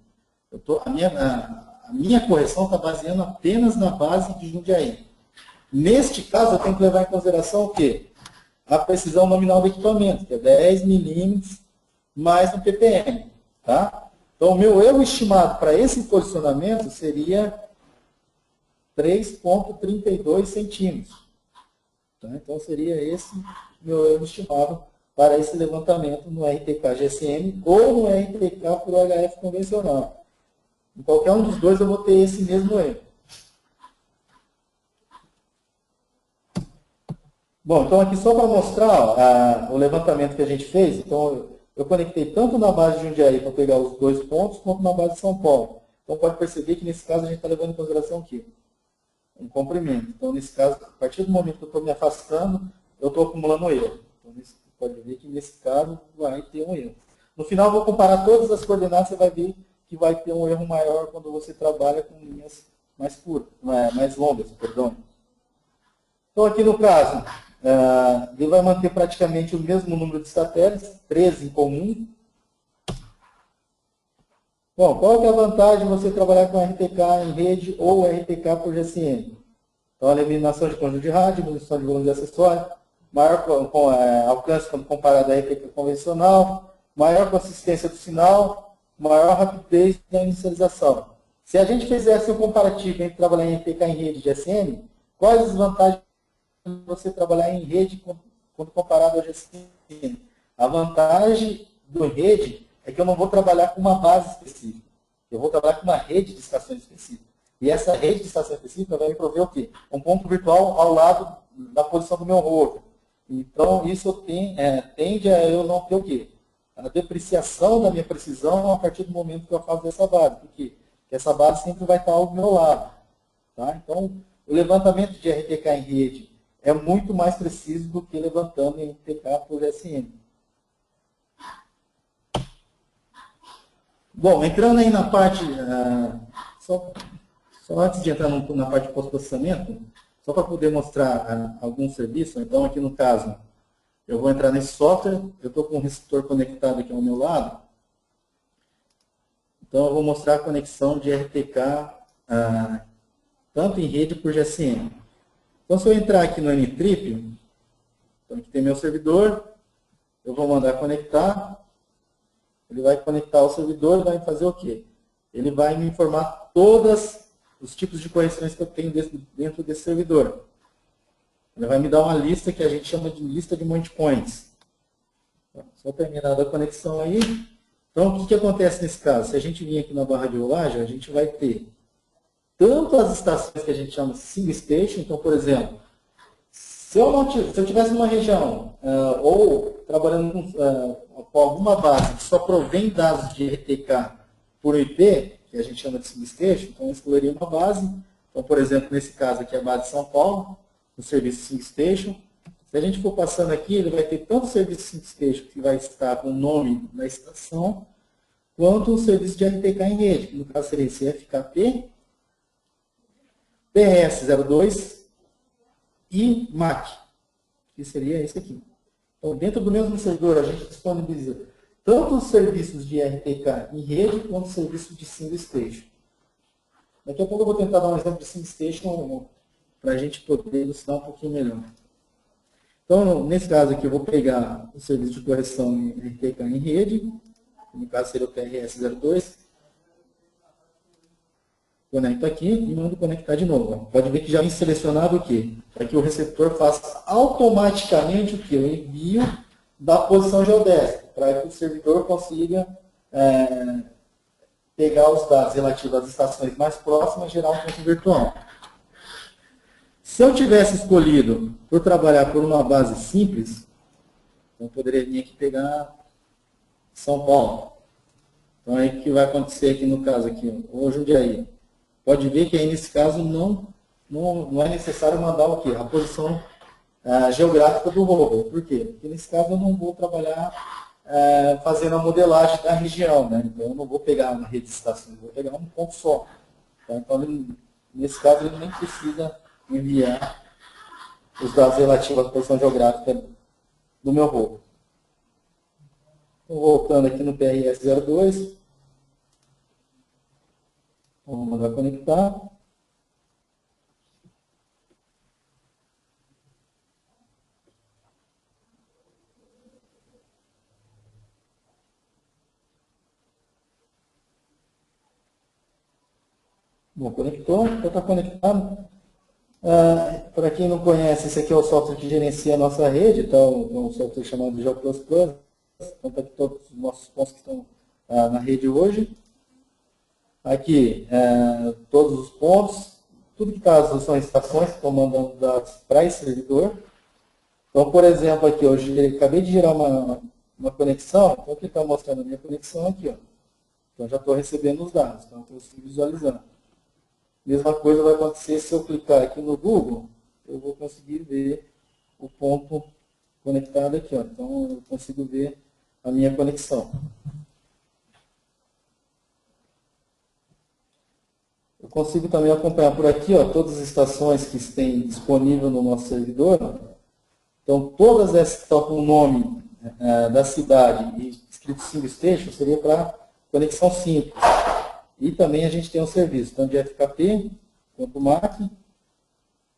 A minha correção está baseando apenas na base de Jundiaí. Neste caso, eu tenho que levar em consideração o quê? A precisão nominal do equipamento, que é 10 milímetros mais um ppm. Tá? Então, o meu erro estimado para esse posicionamento seria 3,32 centímetros. Tá? Então, seria esse meu erro estimado para esse levantamento no RTK GSM ou no RTK por HF convencional. Em qualquer um dos dois eu vou ter esse mesmo erro. Bom, então aqui só para mostrar o levantamento que a gente fez, então eu conectei tanto na base de Jundiaí para pegar os dois pontos, quanto na base de São Paulo. Então pode perceber que nesse caso a gente está levando em consideração o quê? Um comprimento. Então nesse caso, a partir do momento que eu estou me afastando, eu estou acumulando erro. Então pode ver que nesse caso vai ter um erro. No final eu vou comparar todas as coordenadas, você vai ver que vai ter um erro maior quando você trabalha com linhas mais curtas, mais longas, perdão. Então, aqui no caso, ele vai manter praticamente o mesmo número de satélites, 13 em comum. Bom, qual que é a vantagem de você trabalhar com RTK em rede ou RTK por GSM? Então, a eliminação de conjunto de rádio, diminuição de volume de acessório, maior alcance quando comparado à RTK convencional, maior consistência do sinal, maior rapidez na inicialização. Se a gente fizesse um comparativo entre trabalhar em RTK em rede e GSM, quais as vantagens de você trabalhar em rede quando comparado ao GSM? A vantagem do rede é que eu não vou trabalhar com uma base específica. Eu vou trabalhar com uma rede de estações específicas. E essa rede de estações específicas vai me prover o quê? Um ponto virtual ao lado da posição do meu rover. Então, isso tende a eu não ter o quê? A depreciação da minha precisão a partir do momento que eu faço essa base. Porque essa base sempre vai estar ao meu lado. Tá? Então, o levantamento de RTK em rede é muito mais preciso do que levantando em RTK por SM. Bom, entrando aí na parte, só antes de entrar na parte de pós-processamento, só para poder mostrar algum serviço, então aqui no caso, eu vou entrar nesse software, eu estou com um receptor conectado aqui ao meu lado, então eu vou mostrar a conexão de RTK, tanto em rede por GSM. Então se eu entrar aqui no Ntrip, então aqui tem meu servidor, eu vou mandar conectar, ele vai conectar ao servidor e vai fazer o quê? Ele vai me informar todos os tipos de correções que eu tenho dentro desse servidor. Ele vai me dar uma lista que a gente chama de lista de endpoints. Só terminar a conexão aí. Então, o que acontece nesse caso? Se a gente vir aqui na barra de rolagem, a gente vai ter tanto as estações que a gente chama de single station. Então, por exemplo, se eu tivesse numa região ou trabalhando com alguma base que só provém dados de RTK por IP, que a gente chama de single station, então eu escolheria uma base. Então, por exemplo, nesse caso aqui, a base de São Paulo, o serviço single station. Se a gente for passando aqui, ele vai ter tanto o serviço single station, que vai estar com o nome da estação, quanto o serviço de RTK em rede, que no caso seria esse FKP, PRS02 e MAC, que seria esse aqui. Então, dentro do mesmo servidor, a gente disponibiliza tanto os serviços de RTK em rede, quanto os serviços de single station. Daqui a pouco eu vou tentar dar um exemplo de single station para a gente poder ilustrar um pouquinho melhor. Então, nesse caso aqui, eu vou pegar o serviço de correção em RTK em rede, no caso seria o PRS02, conecto aqui e mando conectar de novo. Pode ver que já vem selecionado o quê? Para que o receptor faça automaticamente o quê? O envio da posição geodésica, para que o servidor consiga pegar os dados relativos às estações mais próximas e gerar um ponto virtual. Se eu tivesse escolhido por trabalhar por uma base simples, eu poderia vir aqui pegar São Paulo. Então, aí o que vai acontecer aqui no caso aqui, ou Jundiaí? Pode ver que aí nesse caso não é necessário mandar o quê? A posição geográfica do rover. Por quê? Porque nesse caso eu não vou trabalhar fazendo a modelagem da região, né? Então eu não vou pegar uma rede de estações, eu vou pegar um ponto só. Tá? Então, nesse caso, ele nem precisa enviar os dados relativos à posição geográfica do meu rover. Então, voltando aqui no PRS02, vamos mandar conectar. Bom, conectou, já está conectado. Para quem não conhece, esse aqui é o software que gerencia a nossa rede, então é um software chamado GeoPlus Plus. Então, está aqui todos os nossos pontos que estão na rede hoje. Aqui, todos os pontos, tudo que está são estações que estão mandando dados para esse servidor. Então, por exemplo, aqui, hoje eu acabei de gerar uma conexão, então aqui está mostrando a minha conexão aqui. Ó. Então, já estou recebendo os dados, então eu estou visualizando. Mesma coisa vai acontecer se eu clicar aqui no Google, eu vou conseguir ver o ponto conectado aqui. Ó. Então, eu consigo ver a minha conexão. consigo também acompanhar por aqui, ó, todas as estações que tem disponível no nosso servidor. Então, todas essas que estão com o nome da cidade e escrito single station seria para conexão simples. E também a gente tem um serviço, tanto de FKP, quanto o MAC,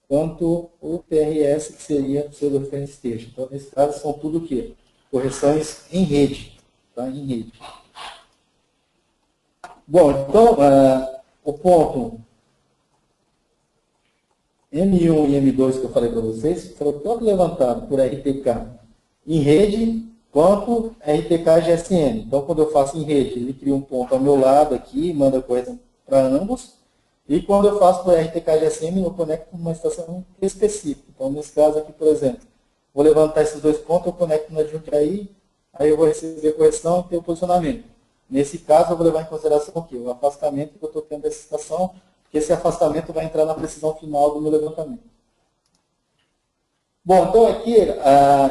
quanto o TRS, que seria o pseudo reference station. Então, nesse caso, são tudo o quê? Correções em rede. Tá? Em rede. Bom, então, o ponto M1 e M2 que eu falei para vocês foram tanto levantados por RTK em rede, quanto RTK GSM. Então, quando eu faço em rede, ele cria um ponto ao meu lado aqui, manda correção para ambos. E quando eu faço para RTK GSM, eu conecto com uma estação específica. Então, nesse caso aqui, por exemplo, vou levantar esses dois pontos, eu conecto na Jundiaí, aí eu vou receber correção e ter o posicionamento. Nesse caso, eu vou levar em consideração o quê? O afastamento que eu estou tendo dessa estação, porque esse afastamento vai entrar na precisão final do meu levantamento. Bom, então aqui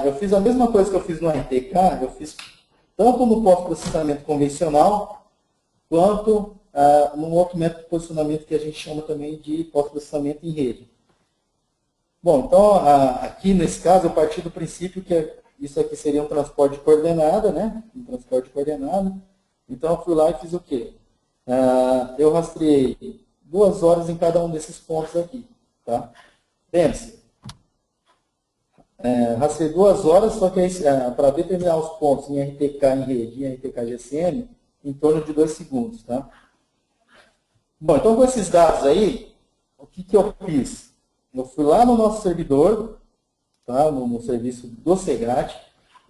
eu fiz a mesma coisa que eu fiz no RTK, eu fiz tanto no pós-processamento convencional, quanto num outro método de posicionamento que a gente chama também de pós-processamento em rede. Bom, então aqui nesse caso eu parti do princípio que isso aqui seria um transporte de coordenada, né? Um transporte de coordenada. Então eu fui lá e fiz o quê? Eu rastreei 2 horas em cada um desses pontos aqui. Tá? Lembre-se, rastreei 2 horas, só que para determinar os pontos em RTK em rede e em RTK GSM, em torno de 2 segundos. Tá? Bom, então com esses dados aí, o que eu fiz? Eu fui lá no nosso servidor, tá? no serviço do Segat,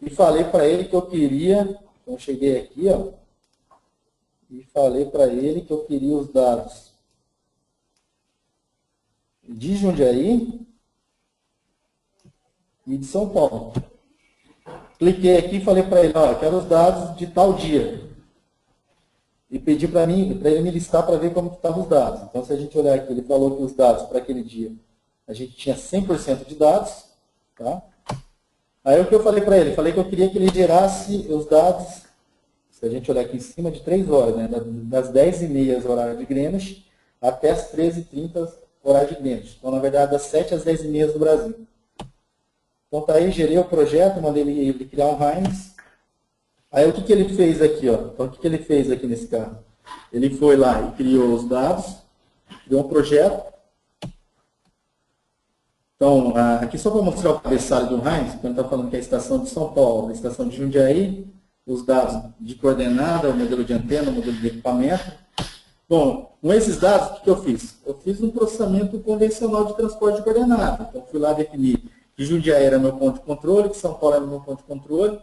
e falei para ele que eu queria, então cheguei aqui, ó, e falei para ele que eu queria os dados de Jundiaí e de São Paulo. Cliquei aqui e falei para ele, ó, eu quero os dados de tal dia. E pedi para ele me listar para ver como estavam os dados. Então, se a gente olhar aqui, ele falou que os dados para aquele dia, a gente tinha 100% de dados. Tá? Aí o que eu falei para ele? Falei que eu queria que ele gerasse os dados, se a gente olhar aqui em cima, de 3 horas, né? Das 10h30 horário de Greenwich até as 13h30 horário de Greenwich. Então, na verdade, das 7 às 10h30 do Brasil. Então, tá aí, gerei o projeto, mandei ele criar um Heinz. Aí, o que ele fez aqui? Ó? Então, o que ele fez aqui nesse caso? Ele foi lá e criou os dados, criou um projeto. Então, aqui só para mostrar o cabeçalho do Heinz, quando está falando que é a estação de São Paulo, a estação de Jundiaí, os dados de coordenada, o modelo de antena, o modelo de equipamento. Bom, com esses dados, o que eu fiz? Eu fiz um processamento convencional de transporte de coordenada. Então, fui lá definir que Jundiaí era meu ponto de controle, que São Paulo era meu ponto de controle,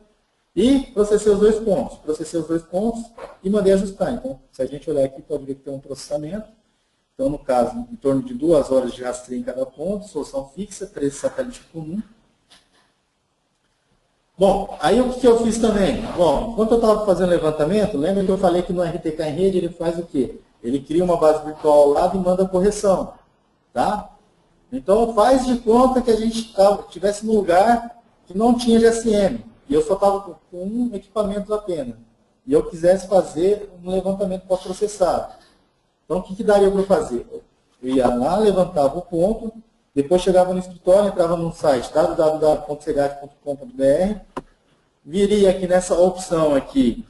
e processei os 2 pontos. Processei os 2 pontos e mandei ajustar. Então, se a gente olhar aqui, pode ver que tem um processamento. Então, no caso, em torno de 2 horas de rastreio em cada ponto, solução fixa, 13 satélites comum. Bom, aí o que eu fiz também? Bom, enquanto eu estava fazendo levantamento, lembra que eu falei que no RTK em rede ele faz o quê? Ele cria uma base virtual ao lado e manda a correção. Tá? Então, faz de conta que a gente estivesse num lugar que não tinha GSM. E eu só estava com um equipamento apenas. E eu quisesse fazer um levantamento pós-processado. Então, o que daria para eu fazer? Eu ia lá, levantava o ponto, depois chegava no escritório, entrava no site www.segat.com.br, viria aqui nessa opção aqui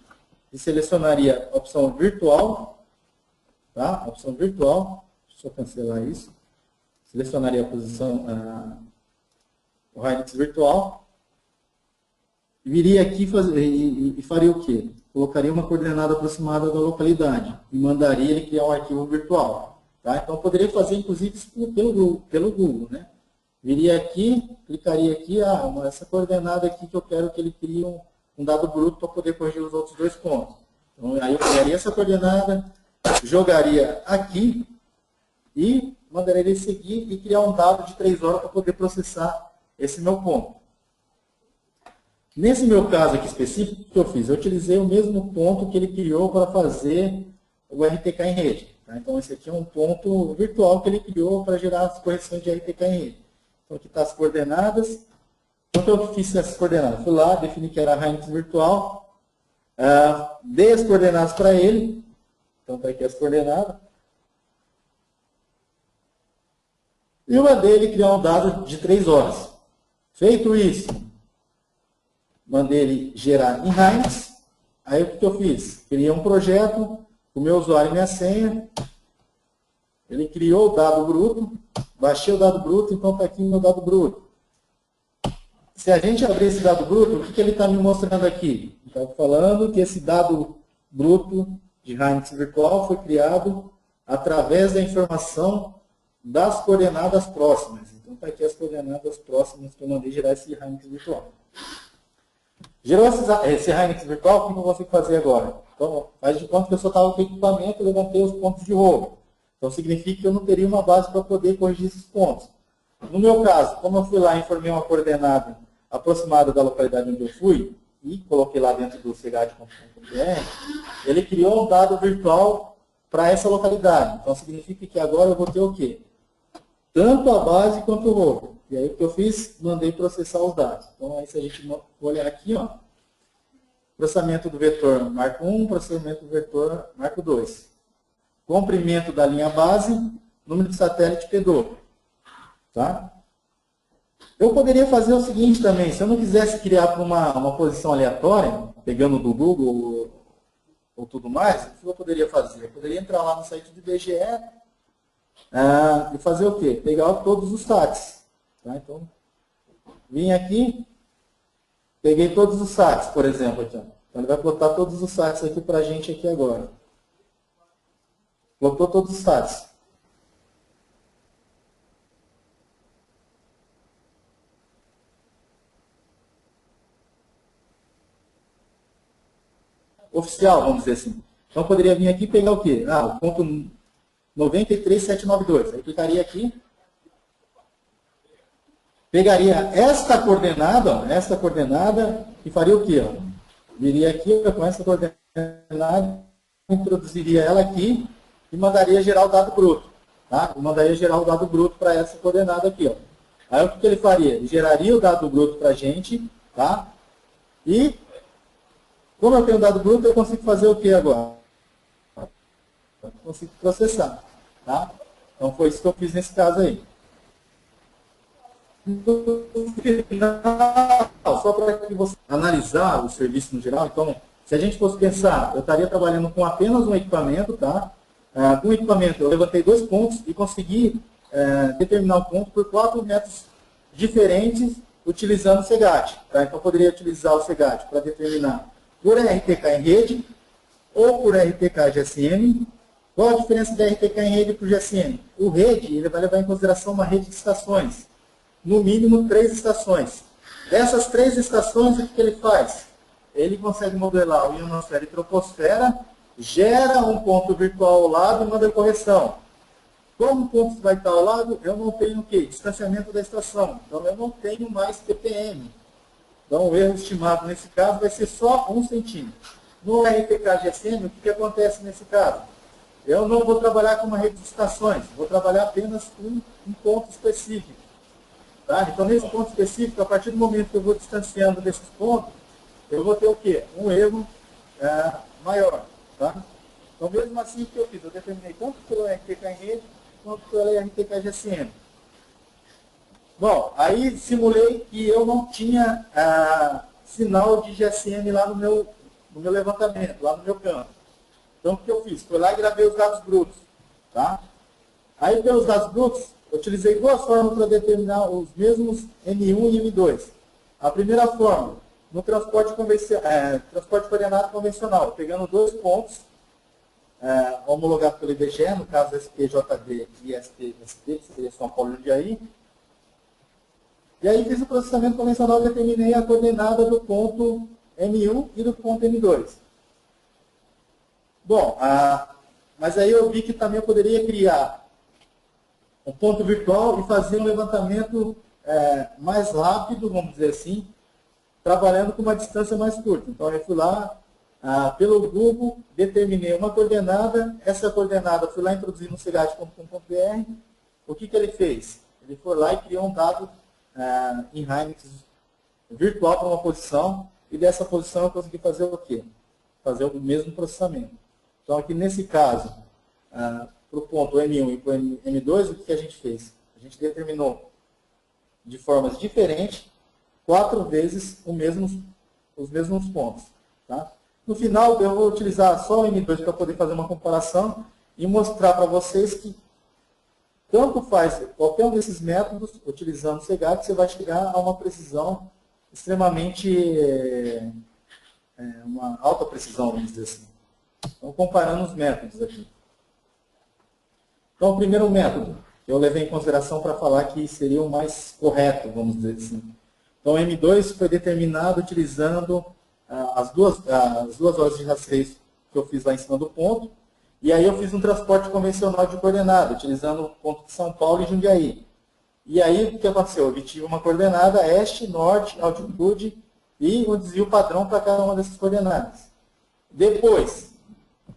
e selecionaria a opção virtual, tá? A opção virtual, deixa eu cancelar isso, selecionaria a posição, o Hynix virtual, viria aqui e faria o quê? Colocaria uma coordenada aproximada da localidade e mandaria ele criar um arquivo virtual. Tá? Então, eu poderia fazer, inclusive, isso pelo Google. Né? Viria aqui, clicaria aqui, essa coordenada aqui que eu quero que ele crie um dado bruto para poder corrigir os outros 2 pontos. Então, aí eu pegaria essa coordenada, jogaria aqui e mandaria ele seguir e criar um dado de 3 horas para poder processar esse meu ponto. Nesse meu caso aqui específico, o que eu fiz? Eu utilizei o mesmo ponto que ele criou para fazer o RTK em rede. Tá? Então, esse aqui é um ponto virtual que ele criou para gerar as correções de RTK em rede. Então, aqui está as coordenadas. Então, eu fiz essas coordenadas? Fui lá, defini que era a Hynix virtual, dei as coordenadas para ele. Então, está aqui as coordenadas. E mandei ele criar um dado de 3 horas. Feito isso, mandei ele gerar em Hynix. Aí o que eu fiz? Criei um projeto com o meu usuário e minha senha. Ele criou o dado bruto, baixei o dado bruto, então está aqui o meu dado bruto. Se a gente abrir esse dado bruto, o que ele está me mostrando aqui? Está falando que esse dado bruto de Hynix virtual foi criado através da informação das coordenadas próximas. Então está aqui as coordenadas próximas que eu mandei gerar esse Hynix virtual. Gerou esse Hynix virtual, o que eu vou fazer agora? Então, faz de conta que eu só estava com o equipamento e levantei os pontos de roubo. Então, significa que eu não teria uma base para poder corrigir esses pontos. No meu caso, como eu fui lá e informei uma coordenada aproximada da localidade onde eu fui, e coloquei lá dentro do cgat.com.br, ele criou um dado virtual para essa localidade. Então, significa que agora eu vou ter o quê? Tanto a base quanto o roubo. E aí o que eu fiz? Mandei processar os dados. Então, aí se a gente olhar aqui, ó, processamento do vetor marco 1, processamento do vetor marco 2. Comprimento da linha base, número de satélite P-dobro. Tá? Eu poderia fazer o seguinte também, se eu não quisesse criar para uma posição aleatória, pegando do Google ou tudo mais, o que eu poderia fazer? Eu poderia entrar lá no site do IBGE e fazer o quê? Pegar todos os SATs. Tá? Então, vim aqui, peguei todos os SATs, por exemplo. Aqui, ó. Então, ele vai plotar todos os SATs aqui para a gente aqui agora. Plotou todos os SATs. Oficial, vamos dizer assim. Então, eu poderia vir aqui e pegar o quê? O ponto 93792. Aí clicaria aqui. Pegaria esta coordenada e faria o quê? Ó? Viria aqui com essa coordenada, introduziria ela aqui e mandaria gerar o dado bruto. Tá? Eu mandaria gerar o dado bruto para essa coordenada aqui. Ó. Aí o que ele faria? Ele geraria o dado bruto para a gente, tá? E, como eu tenho dado bruto, eu consigo fazer o que agora? Eu consigo processar. Tá? Então foi isso que eu fiz nesse caso aí. No final, só para que você analisar o serviço no geral, então, se a gente fosse pensar, eu estaria trabalhando com apenas um equipamento, tá? Com o equipamento eu levantei 2 pontos e consegui determinar o ponto por 4 métodos diferentes utilizando o CGAT. Tá? Então, eu poderia utilizar o CGAT para determinar por RTK em rede ou por RTK GSM. Qual a diferença da RTK em rede para o GSM? O rede ele vai levar em consideração uma rede de estações. No mínimo 3 estações. Dessas 3 estações, o que ele faz? Ele consegue modelar o ionosfera e troposfera, gera um ponto virtual ao lado e manda correção. Como o ponto vai estar ao lado, eu não tenho o quê? Distanciamento da estação. Então, eu não tenho mais ppm. Então, o erro estimado nesse caso vai ser só 1 centímetro. No RTK-GSM, o que acontece nesse caso? Eu não vou trabalhar com uma rede de estações, vou trabalhar apenas com um ponto específico. Tá? Então, nesse ponto específico, a partir do momento que eu vou distanciando desses pontos, eu vou ter o quê? Um erro maior. Tá? Então, mesmo assim, o que eu fiz? Eu determinei tanto pelo RTK em rede, quanto pelo RTK GSM. Bom, aí simulei que eu não tinha sinal de GSM lá no meu levantamento, lá no meu campo. Então, o que eu fiz? Fui lá e gravei os dados brutos. Tá? Aí, pelos dados brutos, eu utilizei 2 formas para determinar os mesmos M1 e M2. A primeira forma, no transporte coordenado convencional, pegando 2 pontos, homologados pelo IBGE, no caso SPJD e SPST, que seria São Paulo e Jundiaí. E aí fiz o processamento convencional e determinei a coordenada do ponto M1 e do ponto M2. Bom, mas aí eu vi que também eu poderia criar um ponto virtual e fazer um levantamento mais rápido, vamos dizer assim, trabalhando com uma distância mais curta. Então, eu fui lá, pelo Google, determinei uma coordenada, essa coordenada fui lá introduzir no cgat.com.br. O que ele fez? Ele foi lá e criou um dado em Hynix virtual para uma posição, e dessa posição eu consegui fazer o quê? Fazer o mesmo processamento. Então, aqui nesse caso, para o ponto M1 e para o M2, o que a gente fez? A gente determinou de formas diferentes 4 vezes os mesmos pontos. Tá? No final, eu vou utilizar só o M2 para poder fazer uma comparação e mostrar para vocês que tanto faz qualquer um desses métodos, utilizando o CEGAT, você vai chegar a uma precisão extremamente, uma alta precisão, vamos dizer assim. Então, comparando os métodos aqui. Então, o primeiro método, eu levei em consideração para falar que seria o mais correto, vamos dizer assim. Então, o M2 foi determinado utilizando as duas horas de rastreio que eu fiz lá em cima do ponto, e aí eu fiz um transporte convencional de coordenada, utilizando o ponto de São Paulo e Jundiaí. E aí, o que aconteceu? Eu obtive uma coordenada este, norte, altitude e um desvio padrão para cada uma dessas coordenadas. Depois,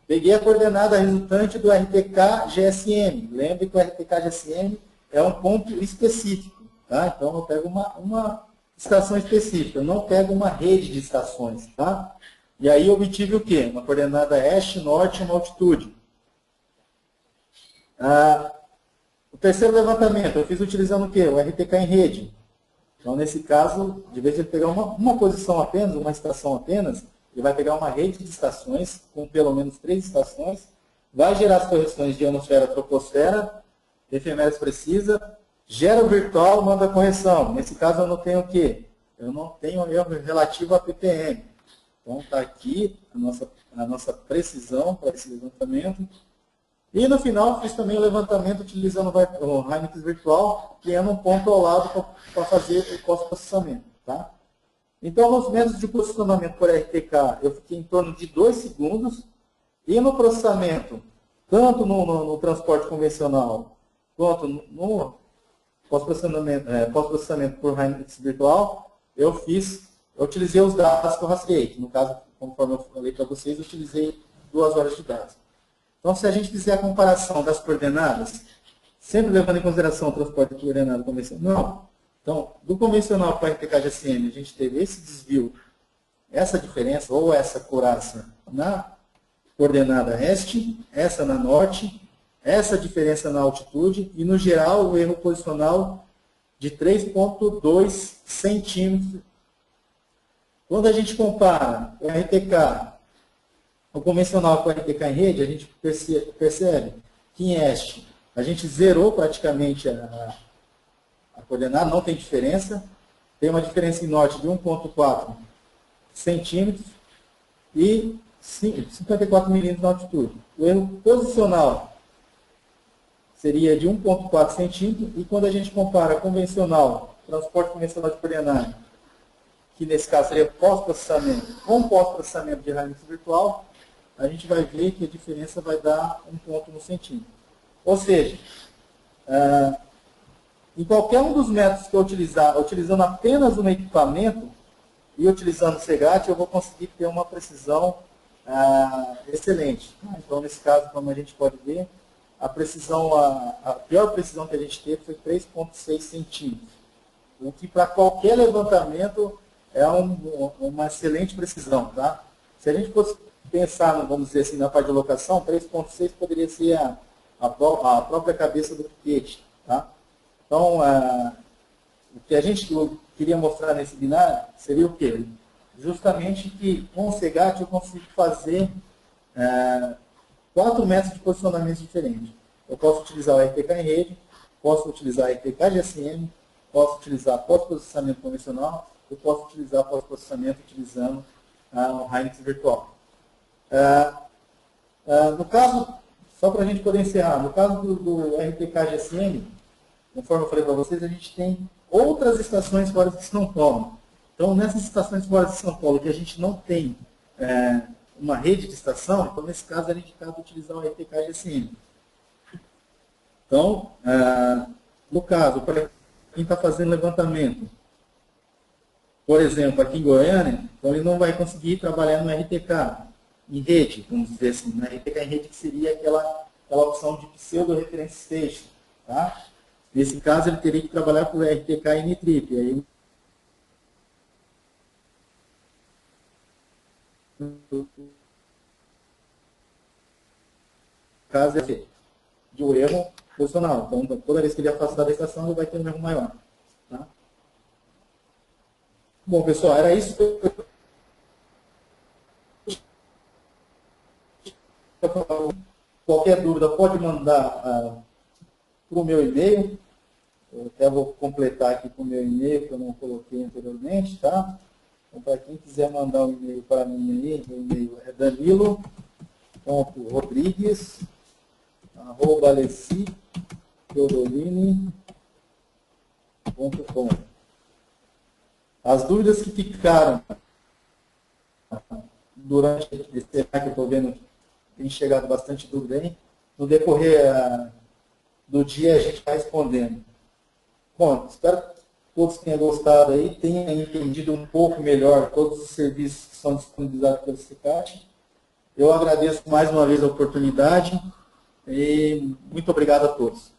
peguei a coordenada resultante do RTK-GSM. Lembre que o RTK-GSM é um ponto específico. Tá? Então, eu pego uma estação específica, eu não pego uma rede de estações. Tá? E aí, eu obtive o quê? Uma coordenada este, norte e uma altitude. O terceiro levantamento, eu fiz utilizando o quê? O RTK em rede. Então, nesse caso, de vez de ele pegar uma posição apenas, uma estação apenas, ele vai pegar uma rede de estações, com pelo menos 3 estações, vai gerar as correções de ionosfera, troposfera, efemérides precisa, gera o virtual, manda a correção. Nesse caso, eu não tenho o quê? Eu não tenho erro relativo a ppm. Então, está aqui a nossa precisão para esse levantamento. E no final, fiz também o levantamento utilizando o Hynix virtual, criando um ponto ao lado para fazer o pós-processamento. Tá? Então, nos métodos de posicionamento por RTK, eu fiquei em torno de 2 segundos. E no processamento, tanto no transporte convencional, quanto no pós-processamento por Hynix virtual, eu utilizei os dados que eu rastreei. No caso, conforme eu falei para vocês, eu utilizei 2 horas de dados. Então, se a gente fizer a comparação das coordenadas, sempre levando em consideração o transporte de coordenada convencional, então, do convencional para o RTK-GSM, a gente teve esse desvio, essa diferença, ou essa couraça na coordenada este, essa na norte, essa diferença na altitude, e no geral o erro posicional de 3,2 centímetros. Quando a gente compara o RTK, o convencional com o RTK em rede, a gente percebe que em este a gente zerou praticamente a coordenada, não tem diferença. Tem uma diferença em norte de 1,4 centímetros e 54 milímetros na altitude. O erro posicional seria de 1,4 centímetros, e quando a gente compara convencional, transporte convencional de coordenada, que nesse caso seria pós-processamento, com pós-processamento de Hynix virtual, a gente vai ver que a diferença vai dar 1 ponto no centímetro. Ou seja, em qualquer um dos métodos que eu utilizar, utilizando apenas um equipamento e utilizando o CEGAT, eu vou conseguir ter uma precisão excelente. Então, nesse caso, como a gente pode ver, a pior precisão que a gente teve foi 3,6 centímetros. O que para qualquer levantamento é uma excelente precisão. Tá? Se a gente fosse pensar, vamos dizer assim, na parte de locação, 3,6 poderia ser a própria cabeça do piquete. Tá? Então, o que a gente queria mostrar nesse binário seria o quê? Justamente que com o CEGAT eu consigo fazer 4 métodos de posicionamento diferentes. Eu posso utilizar o RTK em rede, posso utilizar o RTK-GSM, posso utilizar pós-processamento convencional, eu posso utilizar pós-processamento utilizando o Hynix virtual. No caso, só para a gente poder encerrar, no caso do RTK-GSM, conforme eu falei para vocês, a gente tem outras estações fora de São Paulo. Então, nessas estações fora de São Paulo, que a gente não tem uma rede de estação, então, nesse caso, é indicado utilizar o RTK-GSM. Então, no caso, para quem está fazendo levantamento, por exemplo, aqui em Goiânia, então ele não vai conseguir trabalhar no RTK em rede, vamos dizer assim, no RTK em rede, que seria aquela opção de pseudo-reference station. Tá? Nesse caso, ele teria que trabalhar com o RTK N-trip. Aí, no caso de um erro posicional. Então, toda vez que ele afastar da estação, ele vai ter um erro maior. Tá? Bom, pessoal, era isso que eu qualquer dúvida pode mandar para o meu e-mail. Eu até vou completar aqui com o meu e-mail, que eu não coloquei anteriormente, tá? Então, para quem quiser mandar um e-mail para mim aí, meu e-mail é danilo.rodrigues@aleci.com. As dúvidas que ficaram durante esse tempo que eu estou vendo, tem chegado bastante dúvida aí, no decorrer do dia a gente vai respondendo. Bom, espero que todos tenham gostado aí, tenham entendido um pouco melhor todos os serviços que são disponibilizados pelo CICAT. Eu agradeço mais uma vez a oportunidade e muito obrigado a todos.